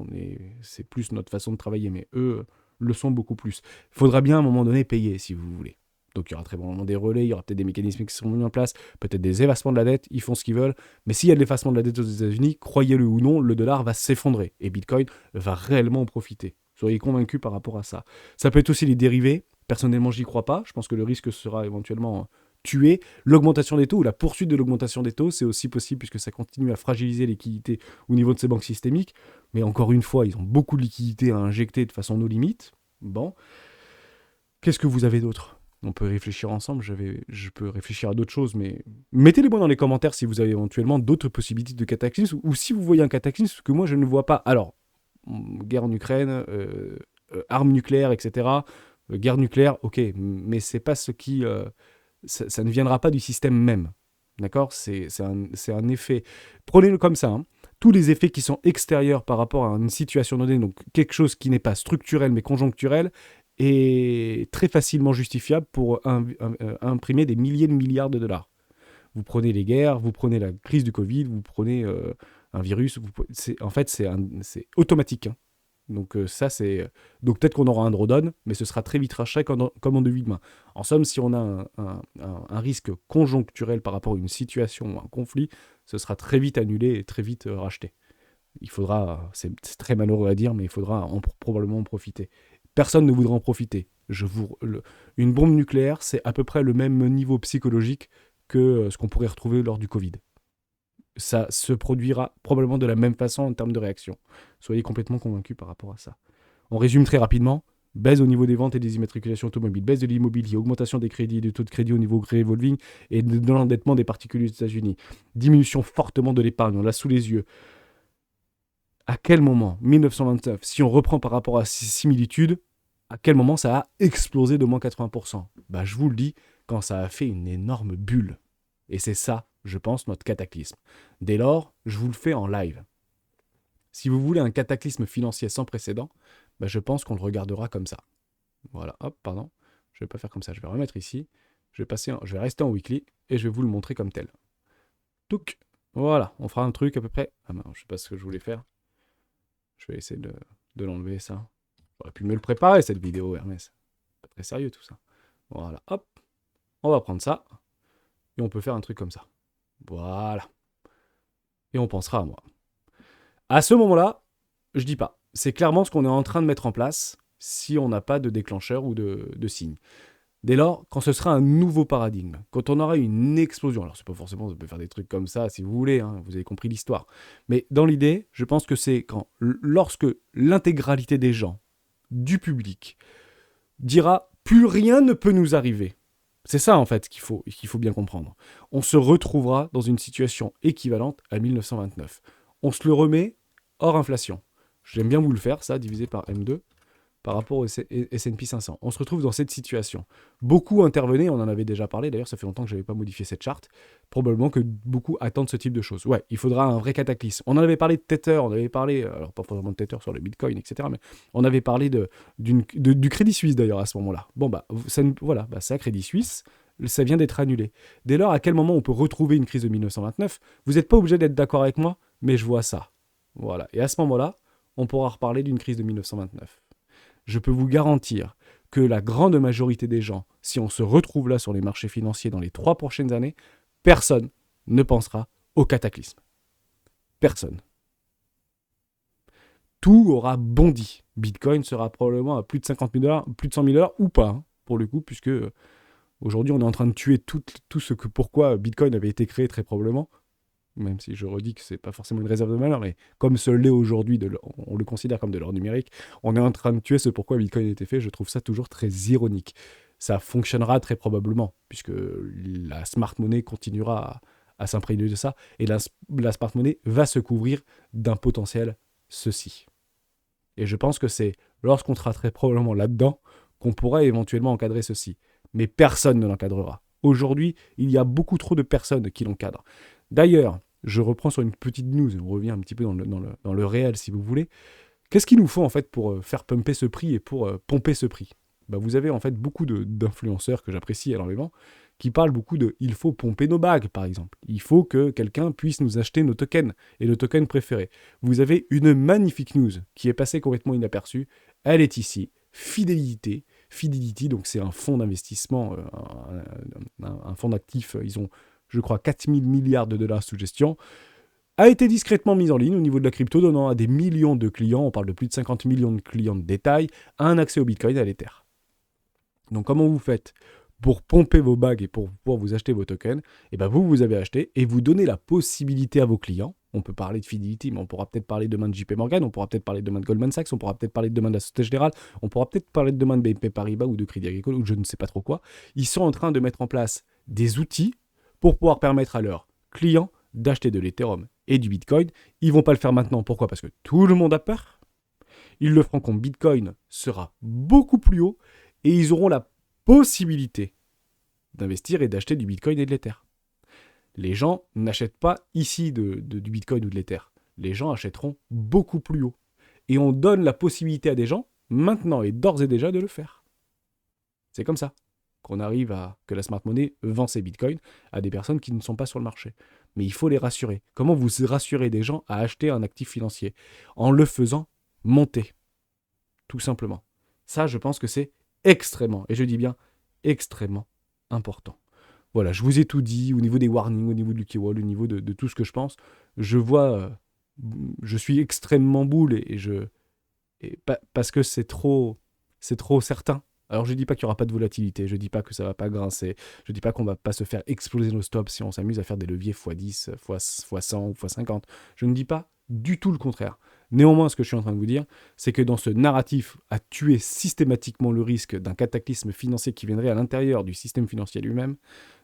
c'est plus notre façon de travailler, mais eux le sont beaucoup plus. Il faudra bien à un moment donné payer, si vous voulez. Donc il y aura très probablement des relais, il y aura peut-être des mécanismes qui seront mis en place, peut-être des effacements de la dette, ils font ce qu'ils veulent. Mais s'il y a de l'effacement de la dette aux États-Unis, croyez-le ou non, le dollar va s'effondrer et Bitcoin va réellement en profiter. Soyez convaincus par rapport à ça. Ça peut être aussi les dérivés. Personnellement, j'y crois pas. Je pense que le risque sera éventuellement tué. L'augmentation des taux ou la poursuite de l'augmentation des taux, c'est aussi possible puisque ça continue à fragiliser les liquidités au niveau de ces banques systémiques. Mais encore une fois, ils ont beaucoup de liquidités à injecter de façon no limite. Bon. Qu'est-ce que vous avez d'autre ? On peut réfléchir ensemble, je peux réfléchir à d'autres choses, mais mettez-les-moi dans les commentaires si vous avez éventuellement d'autres possibilités de cataclysme, ou si vous voyez un cataclysme que moi je ne vois pas. Alors, guerre en Ukraine, armes nucléaires, etc. Guerre nucléaire, ok, mais c'est pas ce qui... ça ne viendra pas du système même, d'accord ? C'est un effet... Prenez-le comme ça, hein. Tous les effets qui sont extérieurs par rapport à une situation donnée, donc quelque chose qui n'est pas structurel mais conjoncturel, est très facilement justifiable pour imprimer des milliers de milliards de dollars. Vous prenez les guerres, vous prenez la crise du Covid, vous prenez un virus, en fait c'est automatique. Hein. Donc donc peut-être qu'on aura un drawdown, mais ce sera très vite racheté comme en devis de main. En somme, si on a un risque conjoncturel par rapport à une situation ou un conflit, ce sera très vite annulé et très vite racheté. Il faudra, c'est très malheureux à dire, mais il faudra probablement en profiter. Personne ne voudra en profiter. Une bombe nucléaire, c'est à peu près le même niveau psychologique que ce qu'on pourrait retrouver lors du Covid. Ça se produira probablement de la même façon en termes de réaction. Soyez complètement convaincus par rapport à ça. On résume très rapidement. Baisse au niveau des ventes et des immatriculations automobiles, baisse de l'immobilier, augmentation des crédits et des taux de crédit au niveau revolving et de l'endettement des particuliers aux États-Unis. Diminution fortement de l'épargne, on l'a sous les yeux. À quel moment, 1929, si on reprend par rapport à ces similitudes, à quel moment ça a explosé de moins 80%? Bah, je vous le dis, quand ça a fait une énorme bulle. Et c'est ça, je pense, notre cataclysme. Dès lors, je vous le fais en live. Si vous voulez un cataclysme financier sans précédent, bah, je pense qu'on le regardera comme ça. Voilà, hop, pardon. Je ne vais pas faire comme ça, je vais remettre ici. Je vais rester en weekly et je vais vous le montrer comme tel. Touc. Voilà, on fera un truc à peu près... Ah ben, je ne sais pas ce que je voulais faire. Je vais essayer de l'enlever, ça. J'aurais pu me le préparer, cette vidéo, Hermès. Pas très sérieux, tout ça. Voilà, hop. On va prendre ça. Et on peut faire un truc comme ça. Voilà. Et on pensera à moi. À ce moment-là, je dis pas. C'est clairement ce qu'on est en train de mettre en place si on n'a pas de déclencheur ou de signe. Dès lors, quand ce sera un nouveau paradigme, quand on aura une explosion, alors c'est pas forcément, on peut faire des trucs comme ça si vous voulez, hein, vous avez compris l'histoire, mais dans l'idée, je pense que c'est lorsque l'intégralité des gens, du public, dira plus rien ne peut nous arriver, C'est ça, en fait, qu'il faut bien comprendre. On se retrouvera dans une situation équivalente à 1929. On se le remet hors inflation. J'aime bien vous le faire, ça, divisé par M2, par rapport au S&P 500. On se retrouve dans cette situation. Beaucoup intervenaient, on en avait déjà parlé, d'ailleurs ça fait longtemps que je n'avais pas modifié cette charte, probablement que beaucoup attendent ce type de choses. Ouais, il faudra un vrai cataclysme. On en avait parlé de Tether, on avait parlé, alors pas forcément de Tether sur le Bitcoin, etc., mais on avait parlé du Crédit Suisse d'ailleurs à ce moment-là. Bon bah, voilà, bah, ça, Crédit Suisse, ça vient d'être annulé. Dès lors, à quel moment on peut retrouver une crise de 1929 ? Vous n'êtes pas obligé d'être d'accord avec moi, mais je vois ça. Voilà, et à ce moment-là, on pourra reparler d'une crise de 1929. Je peux vous garantir que la grande majorité des gens, si on se retrouve là sur les marchés financiers dans les 3 prochaines années, personne ne pensera au cataclysme. Personne. Tout aura bondi. Bitcoin sera probablement à plus de 50 000 $, plus de 100 000 $ ou pas, hein, pour le coup, puisque aujourd'hui on est en train de tuer tout ce que pourquoi Bitcoin avait été créé très probablement. Même si je redis que c'est pas forcément une réserve de valeur, mais comme ce l'est aujourd'hui, on le considère comme de l'or numérique, on est en train de tuer ce pourquoi Bitcoin a été fait. Je trouve ça toujours très ironique. Ça fonctionnera très probablement, puisque la smart money continuera à s'imprégner de ça, et la smart money va se couvrir d'un potentiel ceci. Et je pense que c'est lorsqu'on sera très probablement là-dedans qu'on pourra éventuellement encadrer ceci. Mais personne ne l'encadrera. Aujourd'hui, il y a beaucoup trop de personnes qui l'encadrent. D'ailleurs, je reprends sur une petite news, on revient un petit peu dans le réel si vous voulez. Qu'est-ce qu'il nous faut en fait pour faire pumper ce prix et pour pomper ce prix ? Bah, vous avez en fait beaucoup d'influenceurs que j'apprécie énormément qui parlent beaucoup de « il faut pomper nos bagues » par exemple. Il faut que quelqu'un puisse nous acheter nos tokens et nos tokens préférés. Vous avez une magnifique news qui est passée complètement inaperçue. Elle est ici. Fidelity, donc c'est un fonds d'investissement, un fonds d'actifs, ils ont je crois 4 000 milliards de dollars sous gestion, a été discrètement mise en ligne au niveau de la crypto, donnant à des millions de clients, on parle de plus de 50 millions de clients de détail, un accès au Bitcoin et à l'Ether. Donc comment vous faites pour pomper vos bagues et pour pouvoir vous acheter vos tokens ? Et bien vous avez acheté et vous donnez la possibilité à vos clients, on peut parler de Fidelity, mais on pourra peut-être parler demain de JP Morgan, on pourra peut-être parler demain de Goldman Sachs, on pourra peut-être parler demain de la Société Générale, on pourra peut-être parler demain de BNP Paribas ou de Crédit Agricole ou je ne sais pas trop quoi. Ils sont en train de mettre en place des outils pour pouvoir permettre à leurs clients d'acheter de l'Ethereum et du Bitcoin. Ils ne vont pas le faire maintenant. Pourquoi ? Parce que tout le monde a peur. Ils le feront quand Bitcoin sera beaucoup plus haut et ils auront la possibilité d'investir et d'acheter du Bitcoin et de l'Ether. Les gens n'achètent pas ici du Bitcoin ou de l'Ether. Les gens achèteront beaucoup plus haut. Et on donne la possibilité à des gens, maintenant et d'ores et déjà, de le faire. C'est comme ça qu'on arrive à que la smart money vend ses bitcoins à des personnes qui ne sont pas sur le marché. Mais il faut les rassurer. Comment vous rassurez des gens à acheter un actif financier ? En le faisant monter. Tout simplement. Ça, je pense que c'est extrêmement, et je dis bien extrêmement important. Voilà, je vous ai tout dit au niveau des warnings, au niveau du keyword, au niveau de tout ce que je pense. Je vois, je suis extrêmement boule parce que c'est trop certain. Alors je dis pas qu'il n'y aura pas de volatilité, je dis pas que ça va pas grincer, je dis pas qu'on va pas se faire exploser nos stops si on s'amuse à faire des leviers x10, x100 ou x50. Je ne dis pas du tout le contraire. Néanmoins, ce que je suis en train de vous dire, c'est que dans ce narratif à tuer systématiquement le risque d'un cataclysme financier qui viendrait à l'intérieur du système financier lui-même,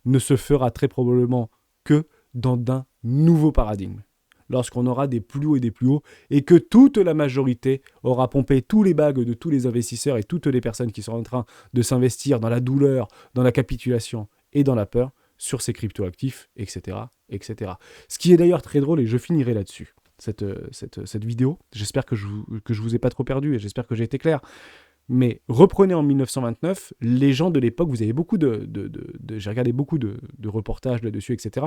ne se fera très probablement que dans un nouveau paradigme. Lorsqu'on aura des plus hauts et des plus hauts, et que toute la majorité aura pompé tous les bagues de tous les investisseurs et toutes les personnes qui sont en train de s'investir dans la douleur, dans la capitulation et dans la peur sur ces cryptoactifs, etc., etc. Ce qui est d'ailleurs très drôle, et je finirai là-dessus, cette vidéo. J'espère que je vous ai pas trop perdu, et j'espère que j'ai été clair. Mais reprenez en 1929, les gens de l'époque, vous avez beaucoup j'ai regardé beaucoup de reportages là-dessus, etc.,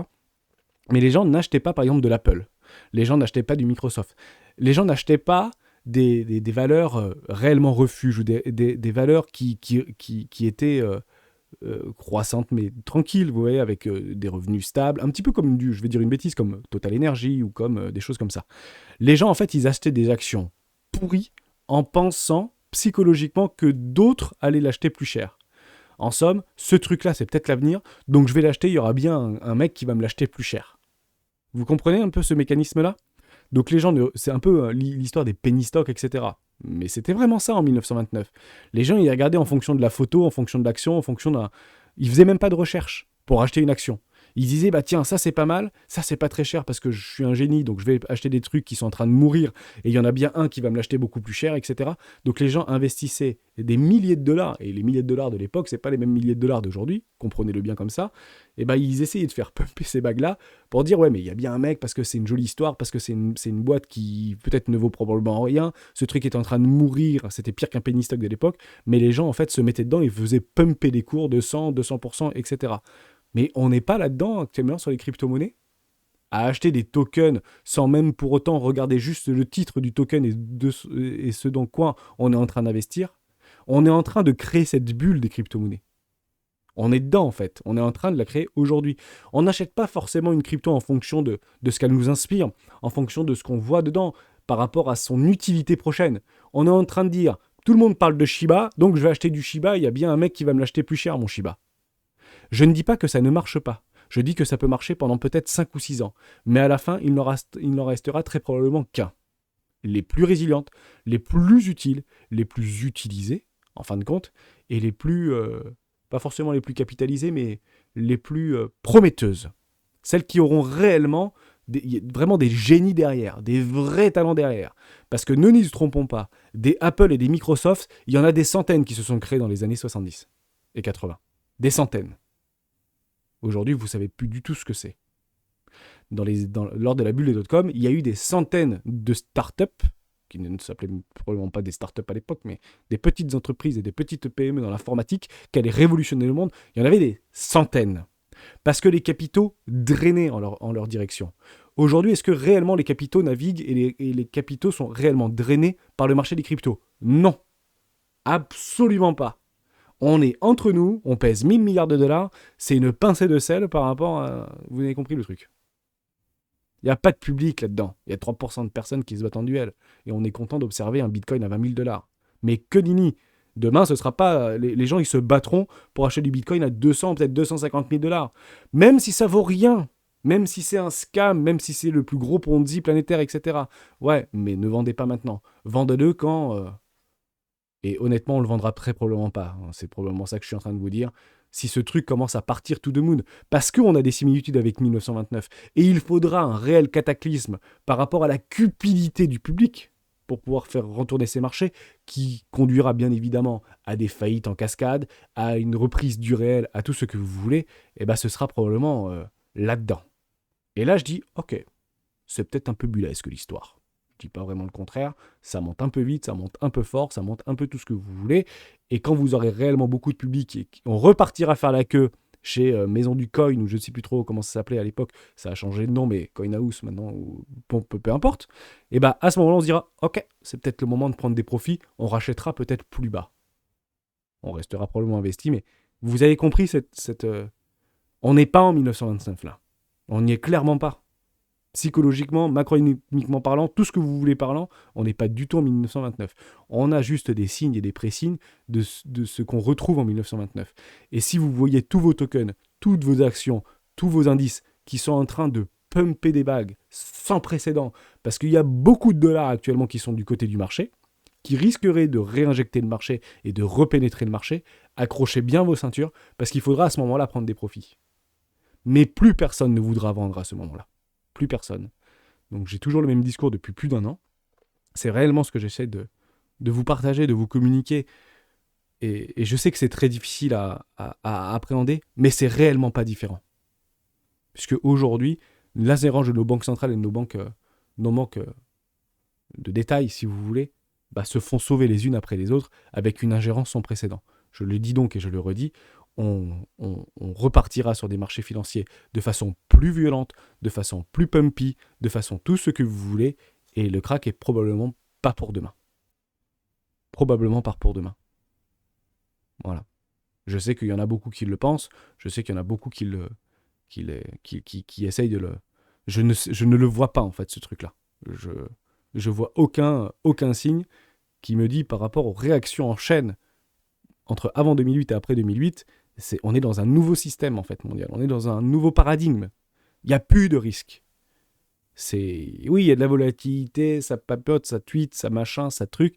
mais les gens n'achetaient pas, par exemple, de l'Apple. Les gens n'achetaient pas du Microsoft. Les gens n'achetaient pas des valeurs réellement refuges ou des valeurs qui étaient croissantes mais tranquilles, vous voyez, avec des revenus stables, un petit peu comme je vais dire une bêtise, comme Total Energy ou comme des choses comme ça. Les gens, en fait, ils achetaient des actions pourries en pensant psychologiquement que d'autres allaient l'acheter plus cher. En somme, ce truc-là, c'est peut-être l'avenir, donc je vais l'acheter, il y aura bien un mec qui va me l'acheter plus cher. Vous comprenez un peu ce mécanisme-là ? Donc les gens, c'est un peu l'histoire des penny stocks, etc. Mais c'était vraiment ça en 1929. Les gens, ils regardaient en fonction de la photo, en fonction de l'action, en fonction Ils faisaient même pas de recherche pour acheter une action. Ils disaient, bah tiens, ça c'est pas mal, ça c'est pas très cher parce que je suis un génie, donc je vais acheter des trucs qui sont en train de mourir, et il y en a bien un qui va me l'acheter beaucoup plus cher, etc. Donc les gens investissaient des milliers de dollars, et les milliers de dollars de l'époque, c'est pas les mêmes milliers de dollars d'aujourd'hui, comprenez-le bien comme ça, et bah ils essayaient de faire pumper ces bagues-là pour dire, ouais mais il y a bien un mec, parce que c'est une jolie histoire, parce que c'est une boîte qui peut-être ne vaut probablement rien, ce truc est en train de mourir, c'était pire qu'un penny stock de l'époque, mais les gens en fait se mettaient dedans et faisaient pumper des cours de 100, 200%, etc. Mais on n'est pas là-dedans actuellement sur les crypto-monnaies à acheter des tokens sans même pour autant regarder juste le titre du token et ce dans quoi on est en train d'investir. On est en train de créer cette bulle des crypto-monnaies. On est dedans en fait, on est en train de la créer aujourd'hui. On n'achète pas forcément une crypto en fonction de ce qu'elle nous inspire, en fonction de ce qu'on voit dedans, par rapport à son utilité prochaine. On est en train de dire, tout le monde parle de Shiba, donc je vais acheter du Shiba, il y a bien un mec qui va me l'acheter plus cher mon Shiba. Je ne dis pas que ça ne marche pas. Je dis que ça peut marcher pendant peut-être 5 ou 6 ans. Mais à la fin, il n'en restera très probablement qu'un. Les plus résilientes, les plus utiles, les plus utilisées, en fin de compte, et les plus, pas forcément les plus capitalisées, mais les plus prometteuses. Celles qui auront réellement, vraiment des génies derrière, des vrais talents derrière. Parce que ne nous trompons pas, des Apple et des Microsoft, il y en a des centaines qui se sont créés dans les années 70 et 80. Des centaines. Aujourd'hui, vous ne savez plus du tout ce que c'est. Lors de la bulle des dot-com, il y a eu des centaines de startups, qui ne s'appelaient probablement pas des startups à l'époque, mais des petites entreprises et des petites PME dans l'informatique qui allaient révolutionner le monde. Il y en avait des centaines. Parce que les capitaux drainaient en leur direction. Aujourd'hui, est-ce que réellement les capitaux naviguent et les capitaux sont réellement drainés par le marché des cryptos? Non. Absolument pas. On est entre nous, on pèse 1000 milliards de dollars, c'est une pincée de sel par rapport à... Vous avez compris le truc. Il n'y a pas de public là-dedans. Il y a 3% de personnes qui se battent en duel. Et on est content d'observer un bitcoin à 20 000 dollars. Mais que nenni. Demain, ce sera pas... Les gens, ils se battront pour acheter du bitcoin à 200, peut-être 250 000 dollars. Même si ça vaut rien. Même si c'est un scam, même si c'est le plus gros Ponzi planétaire, etc. Ouais, mais ne vendez pas maintenant. Vendez-le quand... Et honnêtement, on le vendra très probablement pas. C'est probablement ça que je suis en train de vous dire. Si ce truc commence à partir tout de moon, parce qu'on a des similitudes avec 1929, et il faudra un réel cataclysme par rapport à la cupidité du public pour pouvoir faire retourner ces marchés, qui conduira bien évidemment à des faillites en cascade, à une reprise du réel, à tout ce que vous voulez, et ben ce sera probablement là-dedans. Et là, je dis, ok, c'est peut-être un peu bullesque l'histoire. Je dis pas vraiment le contraire, ça monte un peu vite, ça monte un peu fort, ça monte un peu tout ce que vous voulez, et quand vous aurez réellement beaucoup de public et qu'on repartira faire la queue chez Maison du Coin, ou je ne sais plus trop comment ça s'appelait à l'époque, ça a changé de nom, mais Coin House maintenant, ou peu importe, et bah à ce moment-là on se dira, ok, c'est peut-être le moment de prendre des profits, on rachètera peut-être plus bas. On restera probablement investi, mais vous avez compris on n'est pas en 1929 là. On n'y est clairement pas. Psychologiquement, macroéconomiquement parlant, tout ce que vous voulez parlant, on n'est pas du tout en 1929. On a juste des signes et des présignes de ce qu'on retrouve en 1929. Et si vous voyez tous vos tokens, toutes vos actions, tous vos indices qui sont en train de pumper des bagues sans précédent, parce qu'il y a beaucoup de dollars actuellement qui sont du côté du marché, qui risqueraient de réinjecter le marché et de repénétrer le marché, accrochez bien vos ceintures, parce qu'il faudra à ce moment-là prendre des profits. Mais plus personne ne voudra vendre à ce moment-là. Plus personne. Donc j'ai toujours le même discours depuis plus d'1 an. C'est réellement ce que j'essaie de vous partager, de vous communiquer. Et je sais que c'est très difficile à appréhender, mais c'est réellement pas différent. Puisque aujourd'hui, l'ingérence de nos banques centrales et de nos banques de détail, si vous voulez, se font sauver les unes après les autres avec une ingérence sans précédent. Je le dis donc et je le redis, on repartira sur des marchés financiers de façon plus violente, de façon plus pumpy, de façon tout ce que vous voulez, et le crack est probablement pas pour demain. Probablement pas pour demain. Voilà. Je sais qu'il y en a beaucoup qui le pensent, je sais qu'il y en a beaucoup qui essayent de le... Je ne le vois pas en fait, ce truc-là. Je vois aucun signe qui me dit par rapport aux réactions en chaîne entre avant 2008 et après 2008, on est dans un nouveau système en fait mondial, on est dans un nouveau paradigme. Il n'y a plus de risque. Oui, il y a de la volatilité, ça papote, ça tweet, ça machin, ça truc.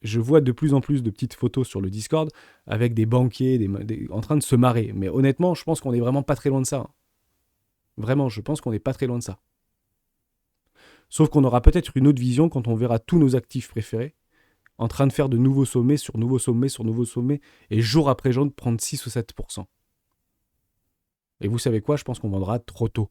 Je vois de plus en plus de petites photos sur le Discord avec des banquiers en train de se marrer. Mais honnêtement, je pense qu'on est vraiment pas très loin de ça, hein. Vraiment, je pense qu'on n'est pas très loin de ça. Sauf qu'on aura peut-être une autre vision quand on verra tous nos actifs préférés en train de faire de nouveaux sommets sur nouveaux sommets sur nouveaux sommets et jour après jour de prendre 6 ou 7%. Et vous savez quoi? Je pense qu'on vendra trop tôt.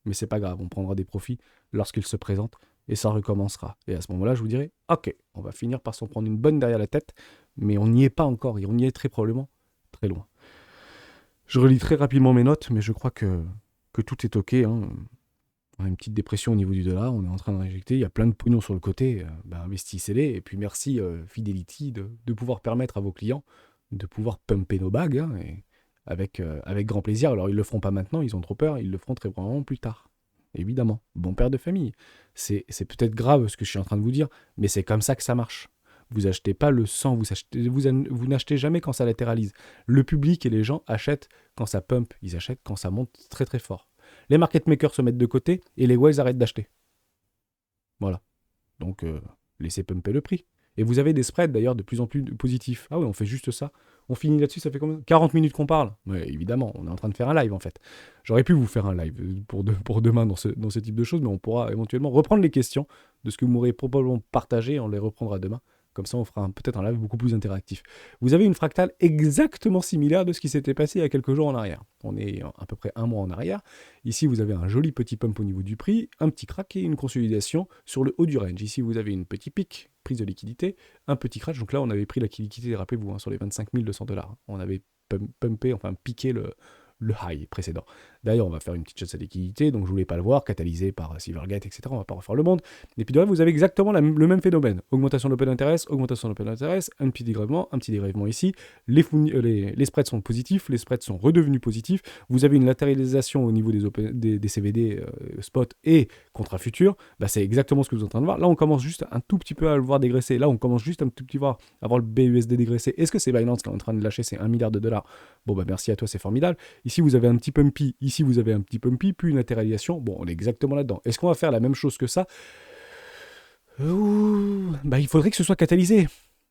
Mais c'est pas grave, on prendra des profits lorsqu'ils se présentent et ça recommencera. Et à ce moment-là, je vous dirai, ok, on va finir par s'en prendre une bonne derrière la tête, mais on n'y est pas encore et on y est très probablement très loin. Je relis très rapidement mes notes, mais je crois que tout est ok, hein. On a une petite dépression au niveau du dollar, on est en train d'injecter, il y a plein de pognon sur le côté, investissez-les, et puis merci Fidelity de pouvoir permettre à vos clients de pouvoir pumper nos bagues, hein, et avec grand plaisir. Alors ils le feront pas maintenant, ils ont trop peur, ils le feront très probablement plus tard. Évidemment, bon père de famille. C'est peut-être grave ce que je suis en train de vous dire, mais c'est comme ça que ça marche. Vous achetez pas le sang, vous n'achetez jamais quand ça latéralise. Le public et les gens achètent quand ça pump, ils achètent quand ça monte très très fort. Les market makers se mettent de côté et les whales arrêtent d'acheter. Voilà. Donc, laissez pumper le prix. Et vous avez des spreads d'ailleurs de plus en plus positifs. Ah oui, on fait juste ça. On finit là-dessus, ça fait combien? 40 minutes qu'on parle. Ouais, évidemment, on est en train de faire un live en fait. J'aurais pu vous faire un live pour demain dans ce type de choses, mais on pourra éventuellement reprendre les questions de ce que vous m'aurez probablement partagé, on les reprendra demain. Comme ça, on fera peut-être un live beaucoup plus interactif. Vous avez une fractale exactement similaire de ce qui s'était passé il y a quelques jours en arrière. On est à peu près un mois en arrière. Ici, vous avez un joli petit pump au niveau du prix, un petit crack et une consolidation sur le haut du range. Ici, vous avez une petite pic, prise de liquidité, un petit crash. Donc là, on avait pris la liquidité, rappelez-vous, hein, sur les 25 200 $. On avait pumpé, enfin piqué le high précédent. D'ailleurs, on va faire une petite chasse à liquidité, donc je voulais pas le voir, catalysé par Silvergate, etc. On va pas refaire le monde. Et puis de là, vous avez exactement le même phénomène. Augmentation de l'open interest, augmentation de l'open interest, un petit dégrèvement ici. Les spreads sont positifs, les spreads sont redevenus positifs. Vous avez une latéralisation au niveau des CVD spot et contrat futur. Bah, c'est exactement ce que vous êtes en train de voir. Là, on commence juste un tout petit peu à le voir dégraisser. Là, on commence juste un tout petit peu à voir le BUSD dégraisser. Est-ce que c'est Binance qui est en train de lâcher ces 1 milliard de dollars? Bon, bah merci à toi, c'est formidable. Ici, vous avez un petit pumpy, ici, vous avez un petit pumpy, puis une latéralisation. Bon, on est exactement là-dedans. Est-ce qu'on va faire la même chose que ça? Bah, il faudrait que ce soit catalysé.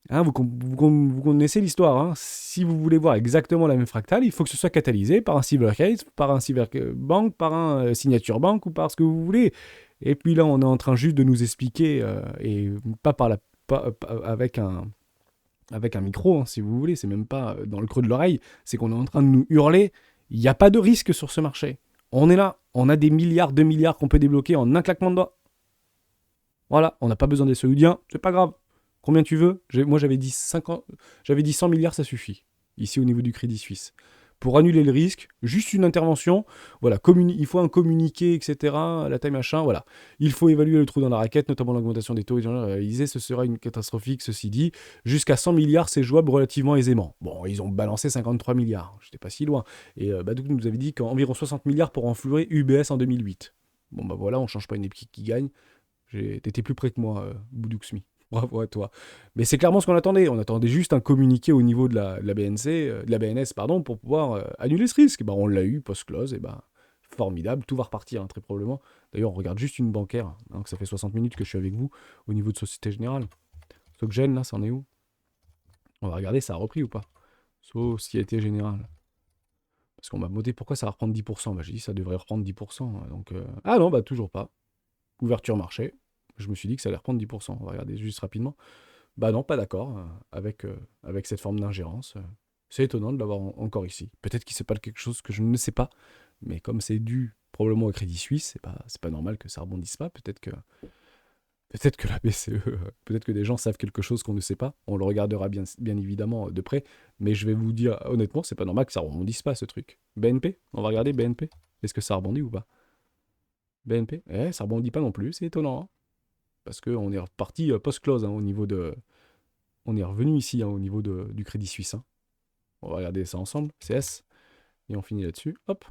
Hein, vous connaissez l'histoire. Hein. Si vous voulez voir exactement la même fractale, il faut que ce soit catalysé par un Silvergate, par un Silverbank, par un Signature Bank ou par ce que vous voulez. Et puis là, on est en train juste de nous expliquer, et pas avec un micro, hein, si vous voulez, c'est même pas dans le creux de l'oreille, c'est qu'on est en train de nous hurler, il n'y a pas de risque sur ce marché. On est là, on a des milliards, 2 milliards qu'on peut débloquer en un claquement de doigts. Voilà, on n'a pas besoin des saoudiens, c'est pas grave. Combien tu veux? Moi j'avais dit 100 milliards, ça suffit, ici au niveau du Crédit Suisse. Pour annuler le risque, juste une intervention, voilà, il faut un communiqué, etc., la taille machin, voilà. Il faut évaluer le trou dans la raquette, notamment l'augmentation des taux réalisés, ce sera une catastrophique, ceci dit. Jusqu'à 100 milliards, c'est jouable relativement aisément. Bon, ils ont balancé 53 milliards, j'étais pas si loin. Et Badouk nous avait dit qu'environ 60 milliards pour enflouer UBS en 2008. Bon bah voilà, on change pas une équipe qui gagne. T'étais plus près que moi, Boudouksmi. Bravo à toi. Mais c'est clairement ce qu'on attendait. On attendait juste un communiqué au niveau de la BNC, de la BNS, pardon, pour pouvoir annuler ce risque. On l'a eu post-close, et formidable, tout va repartir, hein, très probablement. D'ailleurs, on regarde juste une bancaire, hein, que ça fait 60 minutes que je suis avec vous, au niveau de Société Générale. SocGen, là, ça en est où? On va regarder, ça a repris ou pas? Société Générale. Parce qu'on m'a demandé pourquoi ça va reprendre 10%. J'ai dit ça devrait reprendre 10%. Donc, ah non, toujours pas. Ouverture marché. Je me suis dit que ça allait reprendre 10%. On va regarder juste rapidement. Bah non, pas d'accord avec cette forme d'ingérence. C'est étonnant de l'avoir encore ici. Peut-être qu'il se passe quelque chose que je ne sais pas, mais comme c'est dû probablement au Crédit Suisse, c'est pas normal que ça rebondisse pas. Peut-être que la BCE, peut-être que des gens savent quelque chose qu'on ne sait pas. On le regardera bien évidemment de près, mais je vais vous dire honnêtement, c'est pas normal que ça rebondisse pas ce truc. BNP, on va regarder BNP. Est-ce que ça rebondit ou pas? BNP, ça rebondit pas non plus, c'est étonnant, hein. Parce qu'on est reparti post-close, hein, au niveau de... On est revenu ici, hein, au niveau du Crédit Suisse, hein. On va regarder ça ensemble, CS, et on finit là-dessus. Hop,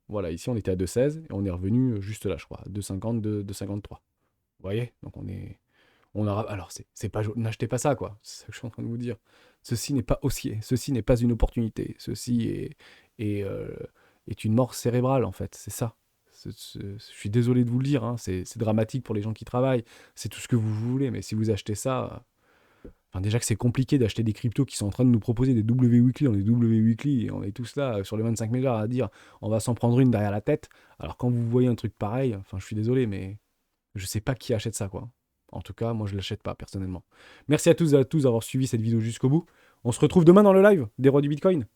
voilà, ici on était à 2,16 et on est revenu juste là, je crois, 2,50, 2,53. Vous voyez? Donc alors, c'est pas... N'achetez pas ça, quoi. C'est ça que je suis en train de vous dire. Ceci n'est pas haussier, ceci n'est pas une opportunité, ceci est une mort cérébrale, en fait, c'est ça. Je suis désolé de vous le dire, hein, c'est dramatique pour les gens qui travaillent, c'est tout ce que vous voulez, mais si vous achetez ça, Enfin, déjà que c'est compliqué d'acheter des cryptos qui sont en train de nous proposer des W weekly, on est W weekly et on est tous là sur les 25 milliards à dire on va s'en prendre une derrière la tête. Alors quand vous voyez un truc pareil, enfin je suis désolé, mais je sais pas qui achète ça quoi. En tout cas, moi je l'achète pas personnellement. Merci à tous et à tous d'avoir suivi cette vidéo jusqu'au bout. On se retrouve demain dans le live des rois du Bitcoin.